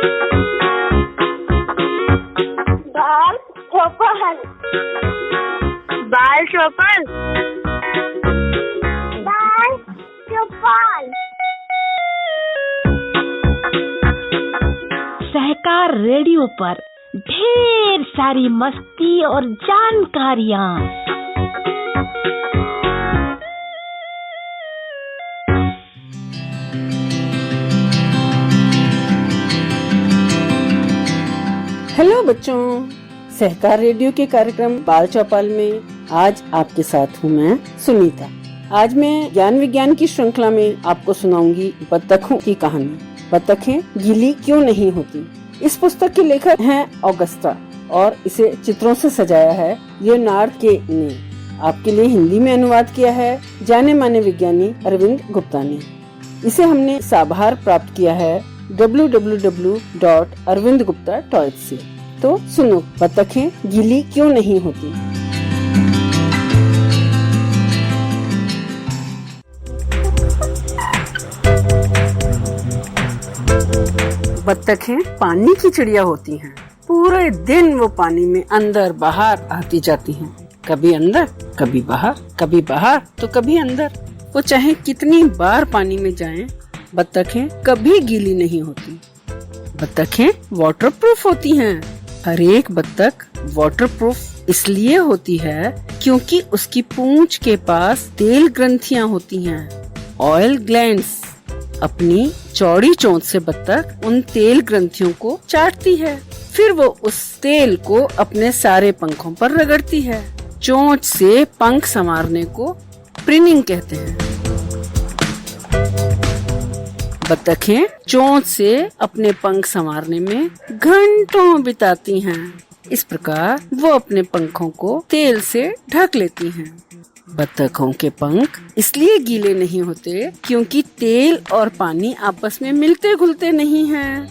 बाल चौपन, बाल चौपन, बाल चौपन। सहकार रेडियो पर ढेर सारी मस्ती और जानकारियाँ। हेलो बच्चों, सहकार रेडियो के कार्यक्रम बाल चौपाल में आज आपके साथ हूँ मैं सुनीता। आज मैं ज्ञान विज्ञान की श्रृंखला में आपको सुनाऊंगी बत्तखों की कहानी। बत्तखें गीली क्यों नहीं होती। इस पुस्तक के लेखक हैं ऑगस्टा और इसे चित्रों से सजाया है लियोनार्ड के ने। आपके लिए हिंदी में अनुवाद किया है जाने माने विज्ञानी अरविंद गुप्ता ने। इसे हमने साभार प्राप्त किया है www.arvindgupta.toys से। तो सुनो, बत्तखें गीली क्यों नहीं होती। बत्तखें पानी की चिड़िया होती हैं। पूरे दिन वो पानी में अंदर बाहर आती जाती हैं। कभी अंदर, कभी बाहर, कभी बाहर तो कभी अंदर। वो चाहे कितनी बार पानी में जाएं, बत्तखें कभी गीली नहीं होती। बत्तखें वाटरप्रूफ होती हैं। हर एक बत्तख वाटरप्रूफ इसलिए होती है क्योंकि उसकी पूंछ के पास तेल ग्रंथियां होती हैं, ऑयल ग्लैंड्स। अपनी चौड़ी चोंच से बत्तख उन तेल ग्रंथियों को चाटती है, फिर वो उस तेल को अपने सारे पंखों पर रगड़ती है। चोंच से पंख संवारने को प्रिनिंग कहते हैं। बत्तखें चोंच से अपने पंख संवारने में घंटों बिताती हैं। इस प्रकार वो अपने पंखों को तेल से ढक लेती हैं। बत्तखों के पंख इसलिए गीले नहीं होते क्योंकि तेल और पानी आपस में मिलते घुलते नहीं हैं।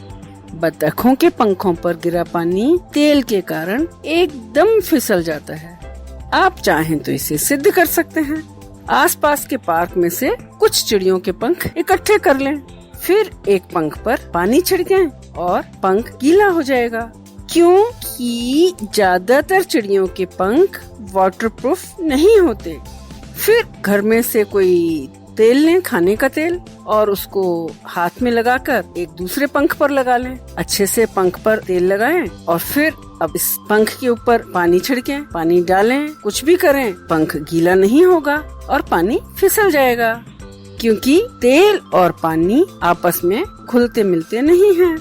बत्तखों के पंखों पर गिरा पानी तेल के कारण एकदम फिसल जाता है। आप चाहें तो इसे सिद्ध कर सकते हैं। आसपास के पार्क में से कुछ चिड़ियों के पंख इकट्ठे कर लें, फिर एक पंख पर पानी छिड़कें और पंख गीला हो जाएगा। क्योंकि ज्यादातर चिड़ियों के पंख वाटरप्रूफ नहीं होते। फिर घर में से कोई तेल लें, खाने का तेल, और उसको हाथ में लगाकर एक दूसरे पंख पर लगा लें। अच्छे से पंख पर तेल लगाएं और फिर अब इस पंख के ऊपर पानी छिड़कें, पानी डालें, कुछ भी करें, पंख गीला नहीं होगा और पानी फिसल जाएगा क्योंकि तेल और पानी आपस में घुलते मिलते नहीं हैं।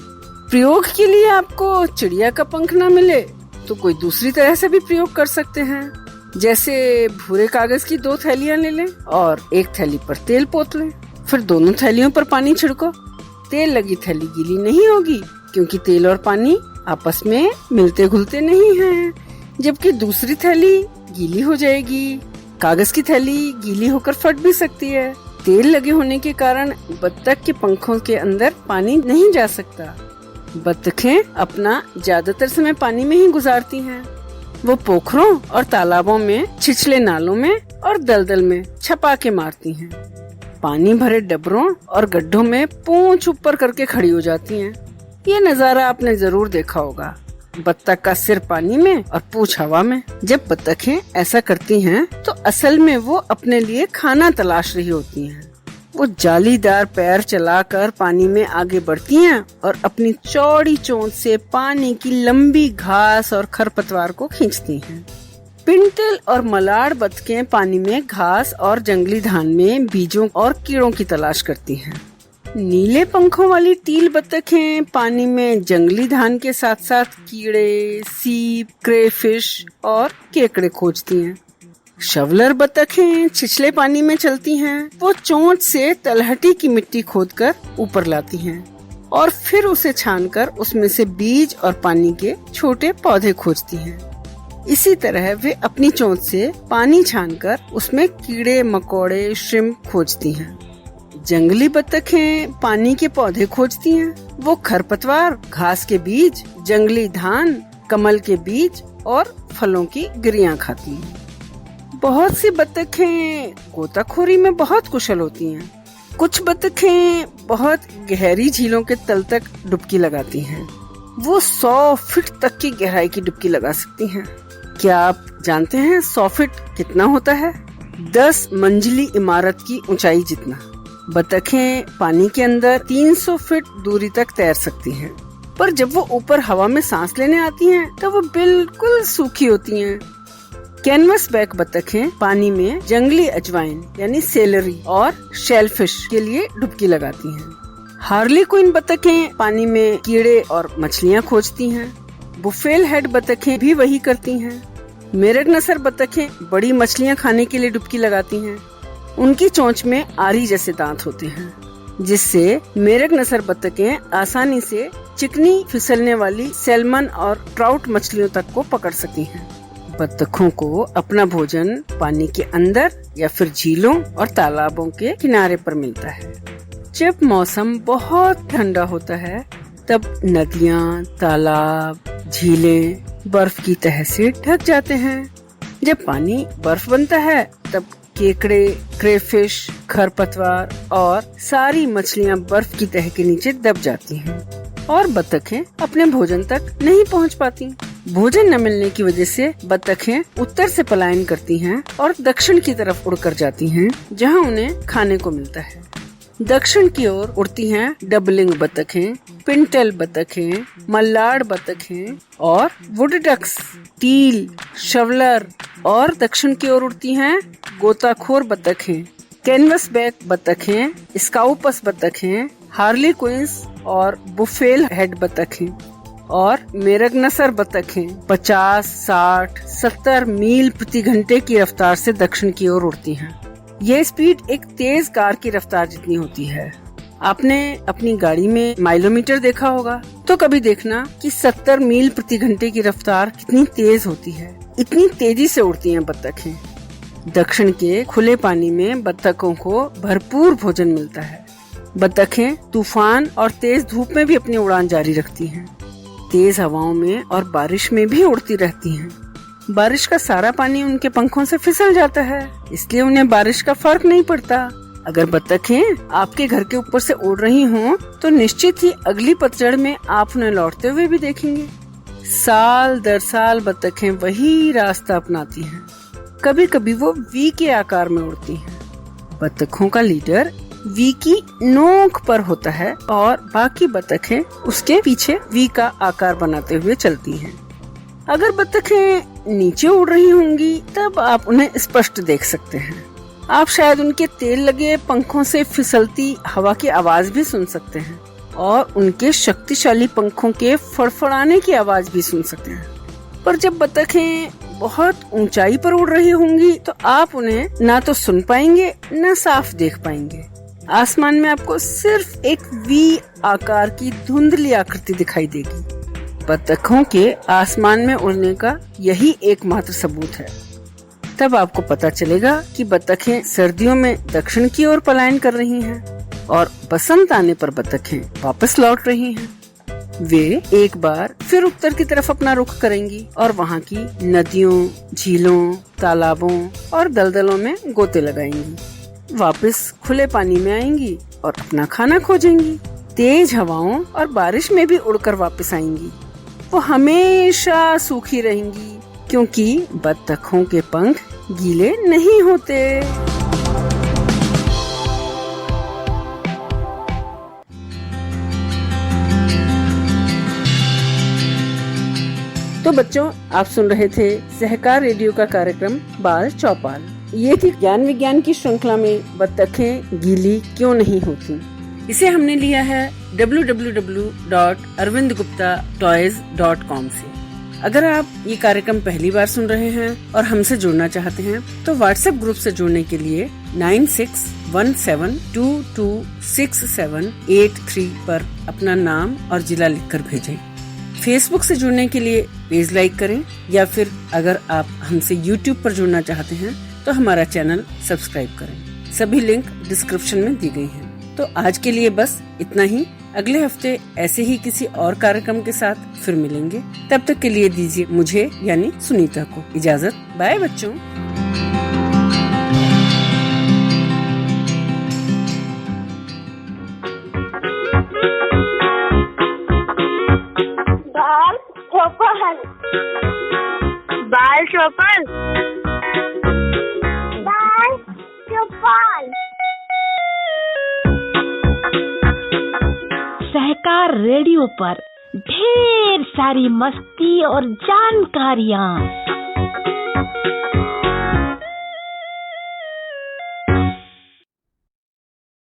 प्रयोग के लिए आपको चिड़िया का पंख ना मिले तो कोई दूसरी तरह से भी प्रयोग कर सकते हैं। जैसे भूरे कागज की 2 थैलियाँ ले लें और एक थैली पर तेल पोत लें, फिर दोनों थैलियों पर पानी छिड़को। तेल लगी थैली गीली नहीं होगी क्योंकि तेल और पानी आपस में मिलते घुलते नहीं हैं, जबकि दूसरी थैली गीली हो जाएगी। कागज की थैली गीली होकर फट भी सकती है। तेल लगे होने के कारण बत्तख के पंखों के अंदर पानी नहीं जा सकता। बत्तखें अपना ज्यादातर समय पानी में ही गुजारती हैं। वो पोखरों और तालाबों में, छिछले नालों में और दलदल में छपा के मारती हैं। पानी भरे डबरों और गड्ढों में पूंछ ऊपर करके खड़ी हो जाती हैं। ये नजारा आपने जरूर देखा होगा। बत्तख का सिर पानी में और पूंछ हवा में। जब बत्तखें ऐसा करती हैं तो असल में वो अपने लिए खाना तलाश रही होती हैं। वो जालीदार पैर चलाकर पानी में आगे बढ़ती हैं और अपनी चौड़ी चोंच से पानी की लंबी घास और खरपतवार को खींचती हैं। पिंटल और मलाड़ बत्तखें पानी में घास और जंगली धान में बीजों और कीड़ों की तलाश करती हैं। नीले पंखों वाली टील बत्तखें पानी में जंगली धान के साथ साथ कीड़े, सीप, क्रेफिश और केकड़े खोजती हैं। शवलर बत्तखें छिछले पानी में चलती हैं। वो चोंच से तलहटी की मिट्टी खोदकर ऊपर लाती हैं और फिर उसे छानकर उसमें से बीज और पानी के छोटे पौधे खोजती हैं। इसी तरह वे अपनी चोंच से पानी छानकर उसमें कीड़े मकोड़े, श्रिम्प खोजती हैं। जंगली बत्तखें पानी के पौधे खोजती हैं। वो खरपतवार, घास के बीज, जंगली धान, कमल के बीज और फलों की गिरियां खाती हैं। बहुत सी बत्तखें गोताखोरी में बहुत कुशल होती हैं। कुछ बतखें बहुत गहरी झीलों के तल तक डुबकी लगाती हैं। वो 100 फीट तक की गहराई की डुबकी लगा सकती हैं। क्या आप जानते हैं 100 फीट कितना होता है? 10 मंजिली इमारत की ऊंचाई जितना। बतखें पानी के अंदर 300 फीट दूरी तक तैर सकती हैं, पर जब वो ऊपर हवा में सांस लेने आती हैं, तो वो बिल्कुल सूखी होती हैं। कैनवस बैक बतखें पानी में जंगली अजवाइन यानी सेलरी और शेलफिश के लिए डुबकी लगाती हैं। हार्ली क्वीन बतखें पानी में कीड़े और मछलियाँ खोजती हैं। बुफेल हेड बतखें भी वही करती हैं। मेरगनसर बतखें बड़ी मछलियाँ खाने के लिए डुबकी लगाती हैं। उनकी चोंच में आरी जैसे दांत होते हैं, जिससे मेरगनसर बतखें आसानी से चिकनी फिसलने वाली सैल्मन और ट्राउट मछलियों तक को पकड़ सकती हैं। बतखों को अपना भोजन पानी के अंदर या फिर झीलों और तालाबों के किनारे पर मिलता है। जब मौसम बहुत ठंडा होता है, तब नदियाँ, तालाब, झीलें बर्फ की तह से ढक जाते हैं। जब पानी बर्फ बनता है, तब केकड़े, क्रेफिश, खरपतवार और सारी मछलियाँ बर्फ की तह के नीचे दब जाती हैं और बतखें अपने भोजन तक नहीं पहुँच पाती। भोजन न मिलने की वजह से बतखें उत्तर से पलायन करती हैं और दक्षिण की तरफ उड़कर जाती हैं, जहाँ उन्हें खाने को मिलता है। दक्षिण की ओर उड़ती हैं डबलिंग बतखें, पिंटल बतखें, मल्लाड़ बतखें और वुड डक्स, टील, शवलर। और दक्षिण की ओर उड़ती हैं गोताखोर बतखें, कैनवस बैक बतखें, स्काउपस बतखें, हार्ली क्वींस और बुफेल हेड बतखें और मेरगनसर बतखें 50, 60, 70 मील प्रति घंटे की रफ्तार से दक्षिण की ओर उड़ती हैं। यह स्पीड एक तेज कार की रफ्तार जितनी होती है। आपने अपनी गाड़ी में माइलोमीटर देखा होगा, तो कभी देखना कि 70 मील प्रति घंटे की रफ्तार कितनी तेज होती है। इतनी तेजी से उड़ती हैं बतखें। दक्षिण के खुले पानी में बतखों को भरपूर भोजन मिलता है। बतखें तूफान और तेज धूप में भी अपनी उड़ान जारी रखती हैं। तेज हवाओं में और बारिश में भी उड़ती रहती हैं। बारिश का सारा पानी उनके पंखों से फिसल जाता है, इसलिए उन्हें बारिश का फर्क नहीं पड़ता। अगर बतखें आपके घर के ऊपर से उड़ रही हों, तो निश्चित ही अगली पतझड़ में आप उन्हें लौटते हुए भी देखेंगे। साल दर साल बतखें वही रास्ता अपनाती हैं। कभी कभी वो वी के आकार में उड़ती हैं। बतखों का लीडर वी की नोक पर होता है और बाकी बतखें उसके पीछे वी का आकार बनाते हुए चलती हैं। अगर बतखें नीचे उड़ रही होंगी, तब आप उन्हें स्पष्ट देख सकते हैं। आप शायद उनके तेल लगे पंखों से फिसलती हवा की आवाज भी सुन सकते हैं और उनके शक्तिशाली पंखों के फड़फड़ाने की आवाज भी सुन सकते हैं। पर जब बतखें बहुत ऊंचाई पर उड़ रही होंगी, तो आप उन्हें ना तो सुन पाएंगे न साफ देख पाएंगे। आसमान में आपको सिर्फ एक वी आकार की धुंधली आकृति दिखाई देगी। बतखों के आसमान में उड़ने का यही एकमात्र सबूत है। तब आपको पता चलेगा कि बतखें सर्दियों में दक्षिण की ओर पलायन कर रही हैं और बसंत आने पर बतखें वापस लौट रही हैं। वे एक बार फिर उत्तर की तरफ अपना रुख करेंगी और वहाँ की नदियों, झीलों, तालाबों और दलदलों में गोते लगाएंगी। वापस खुले पानी में आएंगी और अपना खाना खोजेंगी। तेज हवाओं और बारिश में भी उड़कर वापस आएंगी। वो हमेशा सूखी रहेंगी, क्योंकि बतखों के पंख गीले नहीं होते। तो बच्चों, आप सुन रहे थे सहकार रेडियो का कार्यक्रम बाल चौपाल। ये थी ज्ञान विज्ञान की श्रृंखला में बतखें गीली क्यों नहीं होती। इसे हमने लिया है www.arvindguptatoys.com से। अगर आप ये कार्यक्रम पहली बार सुन रहे हैं और हमसे जुड़ना चाहते हैं, तो व्हाट्सएप ग्रुप से जुड़ने के लिए 9617226783 पर अपना नाम और जिला लिखकर भेजें। फेसबुक से जुड़ने के लिए पेज लाइक करें, या फिर अगर आप हमसे यूट्यूब पर जुड़ना चाहते हैं तो हमारा चैनल सब्सक्राइब करें। सभी लिंक डिस्क्रिप्शन में दी गई हैं। तो आज के लिए बस इतना ही। अगले हफ्ते ऐसे ही किसी और कार्यक्रम के साथ फिर मिलेंगे। तब तक के लिए दीजिए मुझे यानी सुनीता को इजाजत। बाय बच्चों। बाल चौपाल। बाल चौपाल। सहकार रेडियो पर ढेर सारी मस्ती और जानकारियाँ।